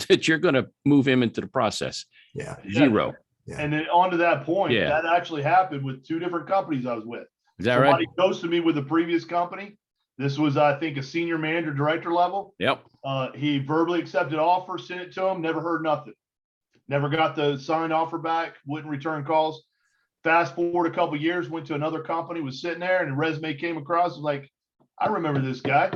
that you're going to move him into the process? Yeah. Zero. Yeah. And then on to that point, Yeah. that actually happened with 2 different companies I was with. Is that Somebody right? ghosted me with the previous company. This was, I think, a senior manager, director level. Yep. He verbally accepted offer, sent it to him, never heard nothing. Never got the signed offer back, wouldn't return calls. Fast forward a couple of years, went to another company, was sitting there, and the resume came across. Was like, I remember this guy.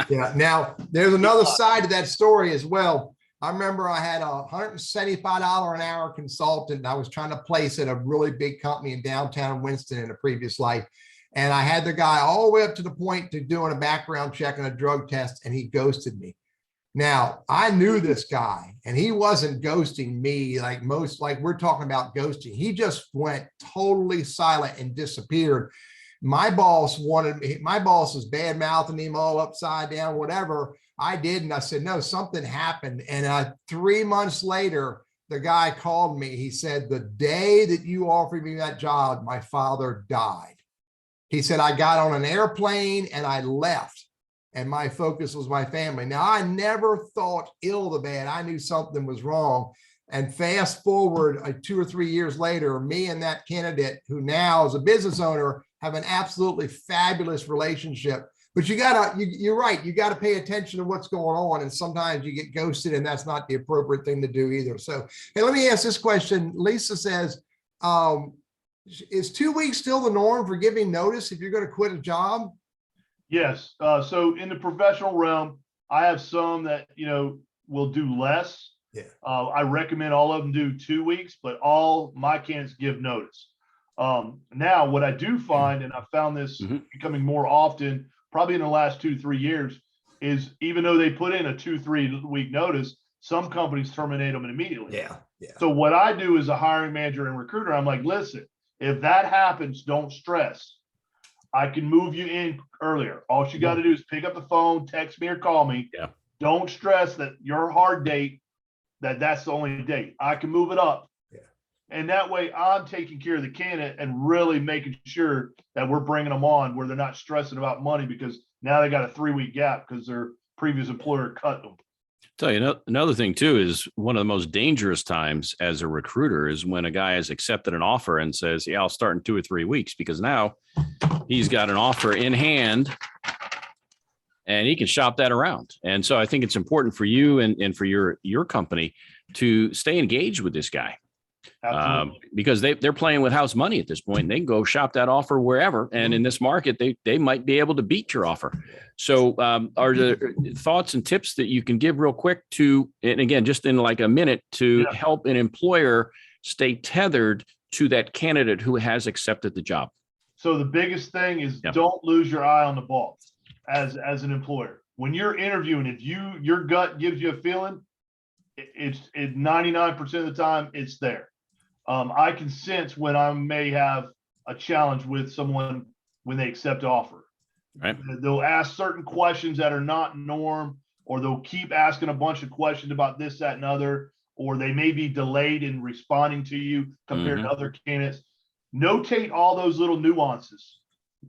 Yeah. Now there's another side to that story as well. I remember I had a $175 an hour consultant I was trying to place at a really big company in downtown Winston in a previous life. And I had the guy all the way up to the point to doing a background check and a drug test, and he ghosted me. Now, I knew this guy, and he wasn't ghosting me like we're talking about ghosting. He just went totally silent and disappeared. My boss was bad mouthing him all upside down, whatever. I did. And I said, no, something happened. And 3 months later, the guy called me. He said, the day that you offered me that job, my father died. He said, I got on an airplane and I left. And my focus was my family. Now, I never thought ill of the bad. I knew something was wrong. And fast forward 2 or 3 years later, me and that candidate, who now is a business owner, have an absolutely fabulous relationship. But you're right. You got to pay attention to what's going on. And sometimes you get ghosted, and that's not the appropriate thing to do either. So, hey, let me ask this question. Lisa says, is 2 weeks still the norm for giving notice if you're going to quit a job? Yes. So in the professional realm, I have some that, will do less. Yeah. I recommend all of them do 2 weeks, but all my candidates give notice. Now, what I do find, and I found this becoming more often, probably in the last 2-3 years, is even though they put in a 2-3 week notice, some companies terminate them immediately. Yeah. Yeah. So what I do as a hiring manager and recruiter, I'm like, listen, if that happens, don't stress. I can move you in earlier. All you got to do is pick up the phone, text me, or call me. Yeah. Don't stress that your hard date, that's the only date. I can move it up. Yeah. And that way I'm taking care of the candidate and really making sure that we're bringing them on where they're not stressing about money because now they got a 3-week gap because their previous employer cut them. Tell you another thing too is one of the most dangerous times as a recruiter is when a guy has accepted an offer and says, yeah, I'll start in 2 or 3 weeks, because now he's got an offer in hand and he can shop that around. And so I think it's important for you and for your company to stay engaged with this guy. Because they're playing with house money at this point, and they can go shop that offer wherever. And in this market, they might be able to beat your offer. So are there thoughts and tips that you can give real quick to, and again, just in like a minute, to help an employer stay tethered to that candidate who has accepted the job? So the biggest thing is don't lose your eye on the ball as an employer. When you're interviewing, if your gut gives you a feeling, it's 99% of the time it's there. I can sense when I may have a challenge with someone when they accept offer. Right. They'll ask certain questions that are not norm, or they'll keep asking a bunch of questions about this, that, and other, or they may be delayed in responding to you compared to other candidates. Notate all those little nuances.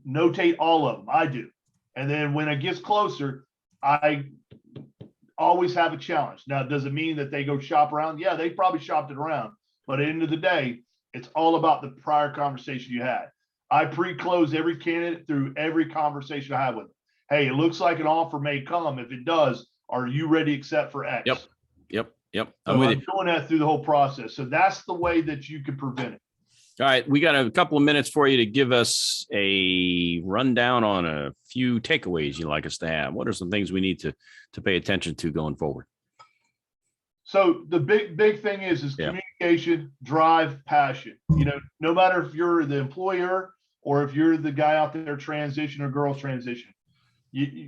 Notate all of them. I do. And then when it gets closer, I always have a challenge. Now, does it mean that they go shop around? Yeah, they probably shopped it around. But at the end of the day, it's all about the prior conversation you had. I pre-close every candidate through every conversation I have with them. Hey, it looks like an offer may come. If it does, Are you ready to accept for X? Yep. So I'm with I'm you. doing that through the whole process. So that's the way that you can prevent it. All right. We got a couple of minutes for you to give us a rundown on a few takeaways you'd like us to have. What are some things we need to pay attention to going forward? So the big thing is communication, drive, passion. You know, no matter if you're the employer or if you're the guy out there transition or girl transition,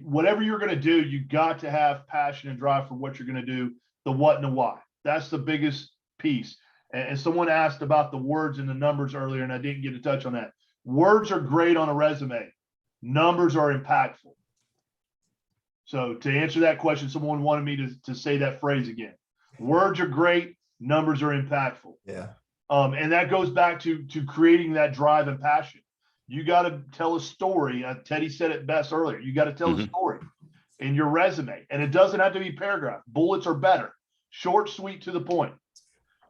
whatever you're going to do, you got to have passion and drive for what you're going to do, the what and the why. That's the biggest piece. And someone asked about the words and the numbers earlier, and I didn't get to touch on that. Words are great on a resume. Numbers are impactful. So to answer that question, someone wanted me to say that phrase again. Words are great. Numbers are impactful. Yeah. And that goes back to creating that drive and passion. You got to tell a story. Teddy said it best earlier. You got to tell a story in your resume, and it doesn't have to be paragraph. Bullets are better. Short, sweet, to the point.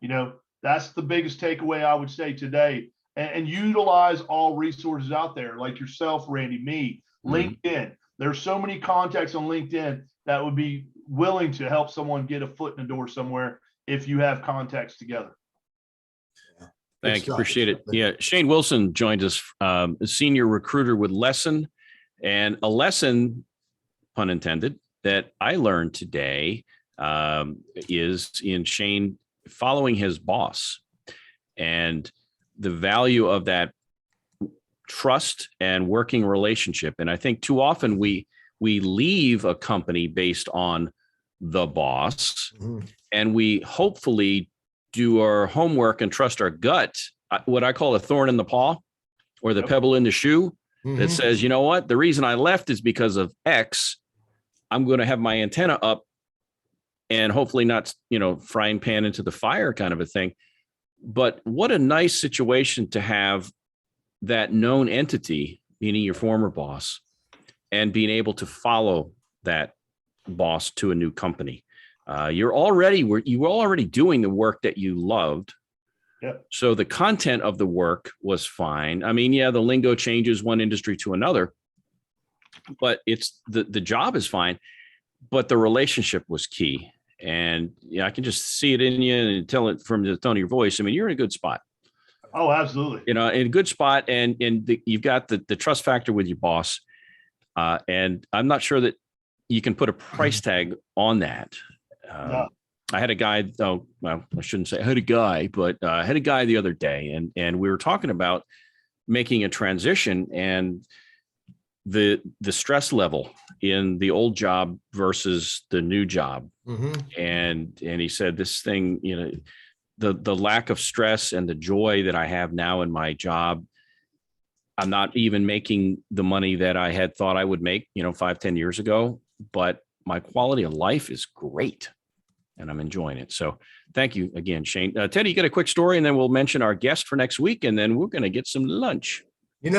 You know, that's the biggest takeaway I would say today. And utilize all resources out there, like yourself, Randy, me, LinkedIn. There's so many contacts on LinkedIn that would be willing to help someone get a foot in the door somewhere if you have contacts together. Thank you. Appreciate it. Yeah. Shane Wilson joined us, a senior recruiter with Lessen, and a lesson, pun intended, that I learned today is in Shane following his boss and the value of that trust and working relationship. And I think too often we leave a company based on the boss, and we hopefully do our homework and trust our gut, what I call a thorn in the paw or the pebble in the shoe that says, you know what, the reason I left is because of X. I'm going to have my antenna up and hopefully not, frying pan into the fire kind of a thing. But what a nice situation to have that known entity, meaning your former boss, and being able to follow that boss to a new company. You were already doing the work that you loved. Yep. So the content of the work was fine. I mean, yeah, the lingo changes one industry to another, but it's the job is fine, but the relationship was key. And yeah, I can just see it in you and tell it from the tone of your voice. I mean, you're in a good spot. Oh, absolutely. In a good spot, and you've got the trust factor with your boss. And I'm not sure that you can put a price tag on that. No. I had a guy, I shouldn't say I had a guy, but I had a guy the other day, and we were talking about making a transition and the stress level in the old job versus the new job. And he said this thing, the lack of stress and the joy that I have now in my job, I'm not even making the money that I had thought I would make, 5-10 years ago, but my quality of life is great and I'm enjoying it. So thank you again, Shane. Teddy, you got a quick story and then we'll mention our guest for next week and then we're going to get some lunch. And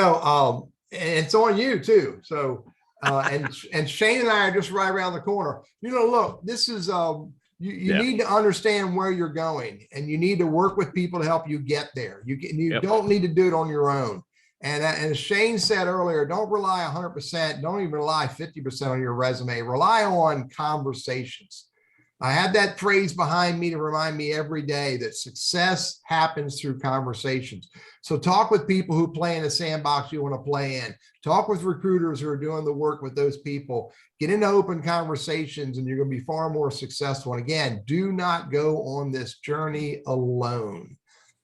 it's on you too. So, and Shane and I are just right around the corner. Look, this is, you need to understand where you're going and you need to work with people to help you get there. You don't need to do it on your own. And as Shane said earlier, don't rely 100%. Don't even rely 50% on your resume. Rely on conversations. I have that phrase behind me to remind me every day that success happens through conversations. So talk with people who play in the sandbox you want to play in. Talk with recruiters who are doing the work with those people. Get into open conversations and you're going to be far more successful. And again, do not go on this journey alone.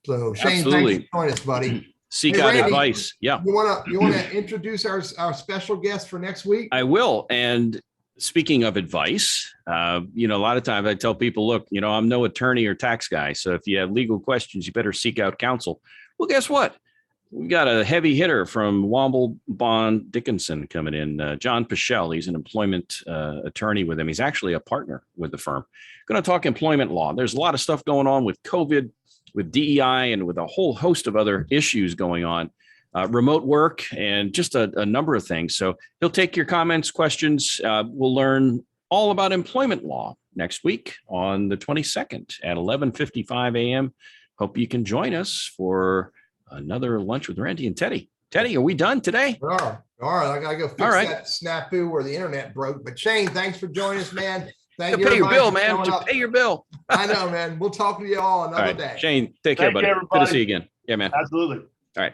So Shane, Absolutely. Thanks for joining us, buddy. Seek Hey, out Randy, advice. Yeah. You want to introduce our special guest for next week? I will. And speaking of advice, a lot of times I tell people, look, I'm no attorney or tax guy. So if you have legal questions, you better seek out counsel. Well, guess what? We got a heavy hitter from Womble Bond Dickinson coming in. John Pichelle, he's an employment attorney with him. He's actually a partner with the firm. Going to talk employment law. There's a lot of stuff going on with COVID, with DEI, and with a whole host of other issues going on. Remote work and just a number of things. So he'll take your comments, questions. We'll learn all about employment law next week on the 22nd at 11:55 a.m. Hope you can join us for another lunch with Randy and Teddy. Teddy, are we done today? We are. All right, I gotta go fix All right. that snafu where the internet broke. But Shane, thanks for joining us, man. Thank To you. pay your everybody, bill, for man. showing To up. pay your bill. I know, man. We'll talk to you all All another right, day. Shane, take care, Thank you, buddy. Good to everybody. see you again. Yeah, man. Absolutely. All right.